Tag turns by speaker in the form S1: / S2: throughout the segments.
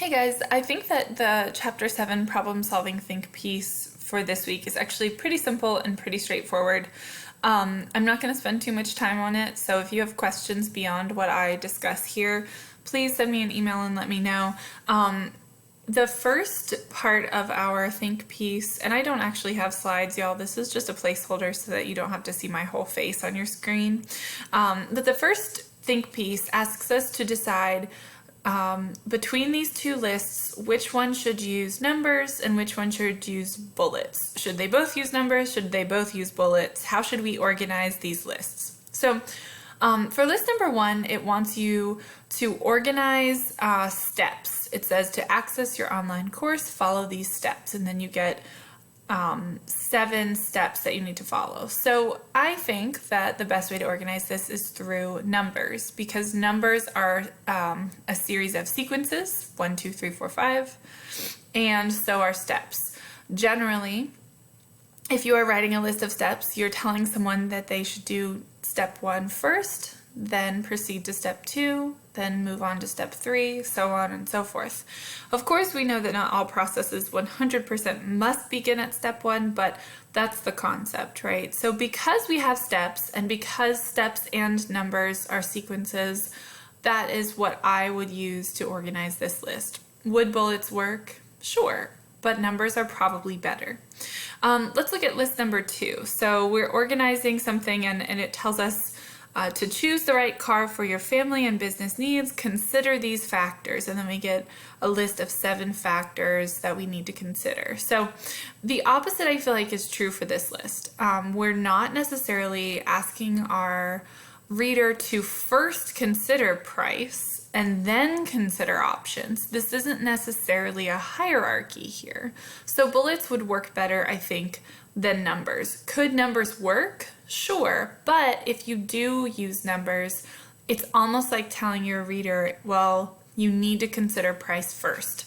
S1: Hey guys, I think that the Chapter 7 problem solving think piece for this week is actually pretty simple and pretty straightforward. I'm not going to spend too much time on it, so if you have questions beyond what I discuss here, please send me an email and let me know. The first part of our think piece, and I don't actually have slides, y'all, this is just a placeholder so that you don't have to see my whole face on your screen. But the first think piece asks us to decide between these two lists, which one should use numbers and which one should use bullets. Should they both use numbers? Should they both use bullets? How should we organize these lists? So for list number 1, it wants you to organize steps. It says to access your online course, follow these steps, and then you get 7 steps that you need to follow. So I think that the best way to organize this is through numbers, because numbers are a series of sequences, 1, 2, 3, 4, 5, and so are steps. Generally, if you are writing a list of steps, you're telling someone that they should do step 1 first, then proceed to step 2, then move on to step 3, so on and so forth. Of course, we know that not all processes 100% must begin at step 1, but that's the concept, right? So because we have steps, and because steps and numbers are sequences, that is what I would use to organize this list. Would bullets work? Sure, but numbers are probably better. Let's look at list number 2. So we're organizing something and it tells us to choose the right car for your family and business needs, consider these factors, and then we get a list of 7 factors that we need to consider. So the opposite, I feel like, is true for this list. We're not necessarily asking our reader to first consider price and then consider options. This isn't necessarily a hierarchy here. So bullets would work better, I think, than numbers. Could numbers work? Sure, but if you do use numbers, it's almost like telling your reader, well, you need to consider price first.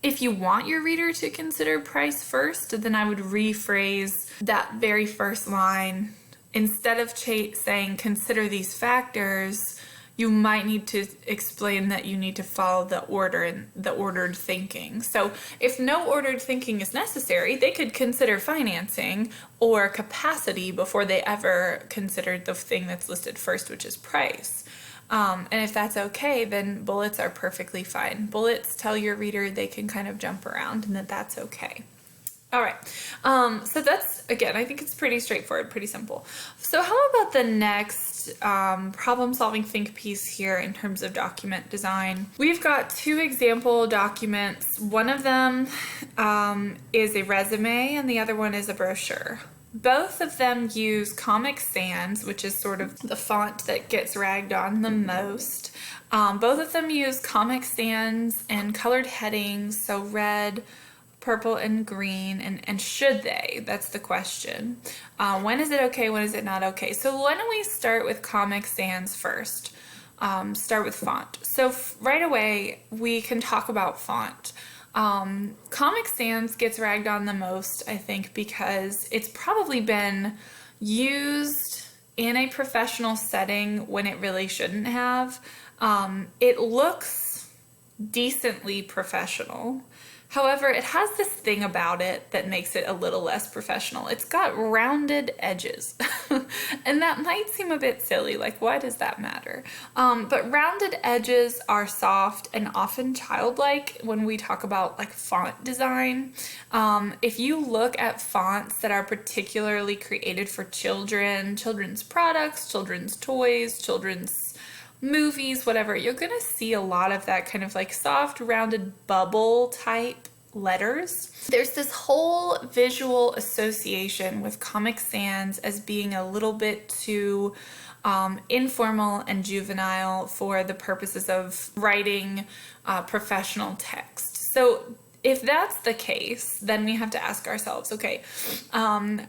S1: If you want your reader to consider price first, then I would rephrase that very first line. Instead of saying consider these factors, you might need to explain that you need to follow the order and the ordered thinking. So if no ordered thinking is necessary, they could consider financing or capacity before they ever considered the thing that's listed first, which is price. And if that's okay, then bullets are perfectly fine. Bullets tell your reader they can kind of jump around and that that's okay. All right, so that's, again, I think it's pretty straightforward, pretty simple. So how about the next problem-solving think piece here in terms of document design? We've got 2 example documents. One of them is a resume and the other one is a brochure. Both of them use Comic Sans, which is sort of the font that gets ragged on the most. Both of them use Comic Sans and colored headings, so red, purple, and green, and should they? That's the question. When is it okay? When is it not okay? So why don't we start with Comic Sans first? Start with font. So right away, we can talk about font. Comic Sans gets ragged on the most, I think, because it's probably been used in a professional setting when it really shouldn't have. It looks decently professional. However, it has this thing about it that makes it a little less professional. It's got rounded edges. And that might seem a bit silly, like why does that matter? But rounded edges are soft and often childlike when we talk about like font design. If you look at fonts that are particularly created for children, children's products, children's toys, children's movies, whatever, you're gonna see a lot of that kind of like soft, rounded bubble type letters. There's this whole visual association with Comic Sans as being a little bit too informal and juvenile for the purposes of writing professional text. So if that's the case, then we have to ask ourselves, okay,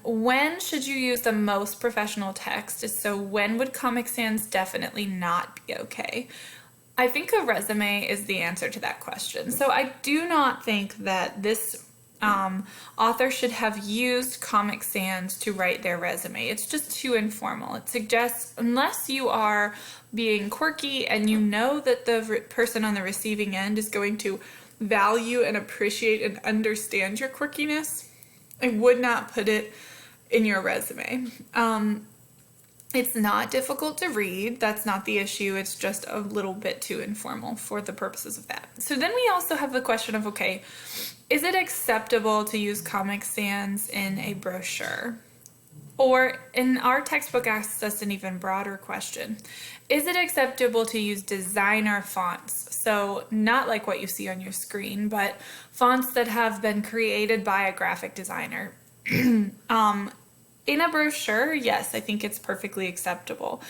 S1: when should you use the most professional text? So when would Comic Sans definitely not be okay? I think a resume is the answer to that question. So I do not think that this author should have used Comic Sans to write their resume. It's just too informal. It suggests, unless you are being quirky and you know that the person on the receiving end is going to value and appreciate and understand your quirkiness, I would not put it in your resume. It's not difficult to read. That's not the issue. It's just a little bit too informal for the purposes of that. So then we also have the question of, okay, is it acceptable to use Comic Sans in a brochure? Or in our textbook asks us an even broader question. Is it acceptable to use designer fonts? So not like what you see on your screen, but fonts that have been created by a graphic designer. In a brochure, yes, I think it's perfectly acceptable.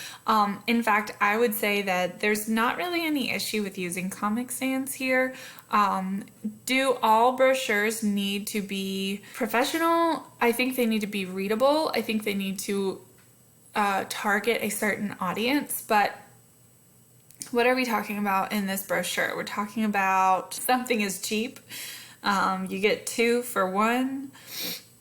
S1: In fact, I would say that there's not really any issue with using Comic Sans here. Do all brochures need to be professional? I think they need to be readable. I think they need to target a certain audience, but what are we talking about in this brochure? We're talking about something is cheap. You get 2 for 1.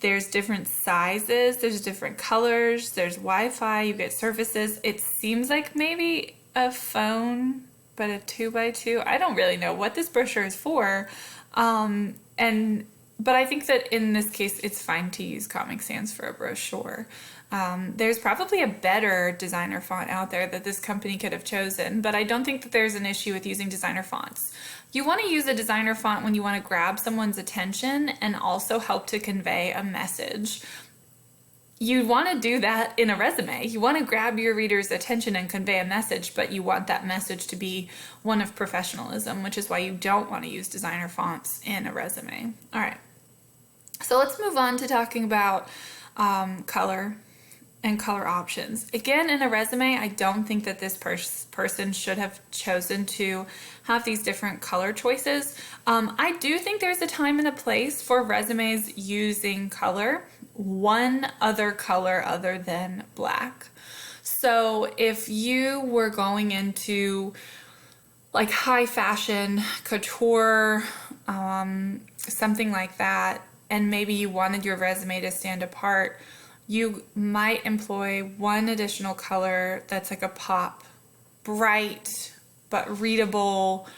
S1: There's different sizes, there's different colors, there's Wi-Fi, you get surfaces. It seems like maybe a phone, but a 2x2. I don't really know what this brochure is for. But I think that in this case, it's fine to use Comic Sans for a brochure. There's probably a better designer font out there that this company could have chosen, but I don't think that there's an issue with using designer fonts. You want to use a designer font when you want to grab someone's attention and also help to convey a message. You want to do that in a resume. You want to grab your reader's attention and convey a message, but you want that message to be one of professionalism, which is why you don't want to use designer fonts in a resume. All right. So let's move on to talking about color and color options. Again, in a resume, I don't think that this person should have chosen to have these different color choices. I do think there's a time and a place for resumes using color, one other color other than black. So if you were going into like high fashion, couture, something like that, and maybe you wanted your resume to stand apart, you might employ one additional color that's like a pop, bright but readable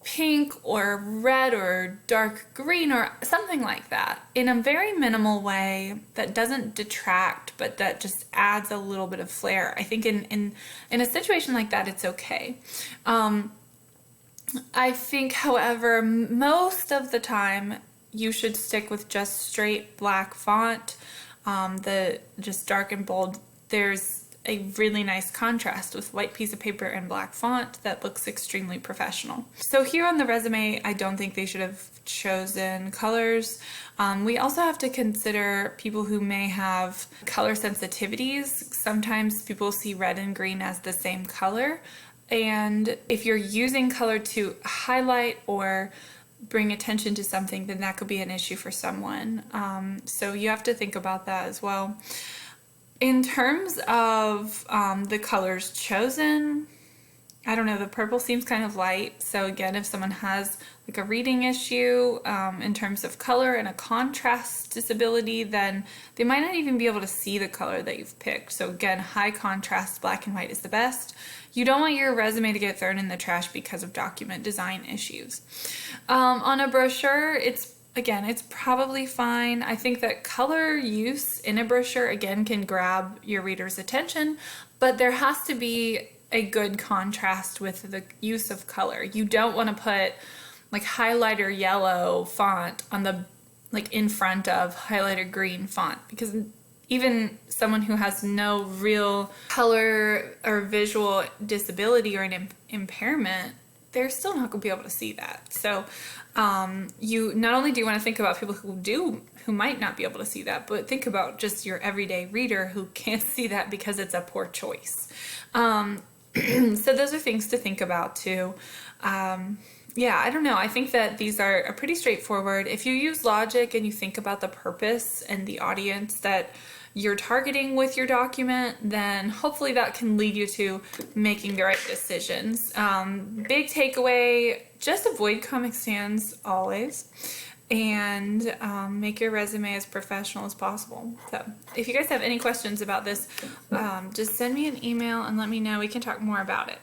S1: pink or red or dark green or something like that in a very minimal way that doesn't detract but that just adds a little bit of flair. I think in a situation like that, it's okay. I think, however, most of the time you should stick with just straight black font. The just dark and bold, there's a really nice contrast with white piece of paper and black font that looks extremely professional. So here on the resume, I don't think they should have chosen colors. We also have to consider people who may have color sensitivities. Sometimes people see red and green as the same color, and if you're using color to highlight or bring attention to something, then that could be an issue for someone. So you have to think about that as well. In terms of the colors chosen, I don't know, the purple seems kind of light. So again, if someone has like a reading issue in terms of color and a contrast disability, then they might not even be able to see the color that you've picked. So again, high contrast black and white is the best. You don't want your resume to get thrown in the trash because of document design issues. On a brochure, it's probably fine. I think that color use in a brochure, again, can grab your reader's attention, but there has to be a good contrast with the use of color. You don't want to put like highlighter yellow font on the, like in front of highlighter green font, because even someone who has no real color or visual disability or an impairment, they're still not going to be able to see that. So you not only do you want to think about people who might not be able to see that, but think about just your everyday reader who can't see that because it's a poor choice. So those are things to think about too. Yeah, I don't know. I think that these are pretty straightforward. If you use logic and you think about the purpose and the audience that you're targeting with your document, then hopefully that can lead you to making the right decisions. Big takeaway, just avoid Comic Sans always, and make your resume as professional as possible. So if you guys have any questions about this, just send me an email and let me know. We can talk more about it.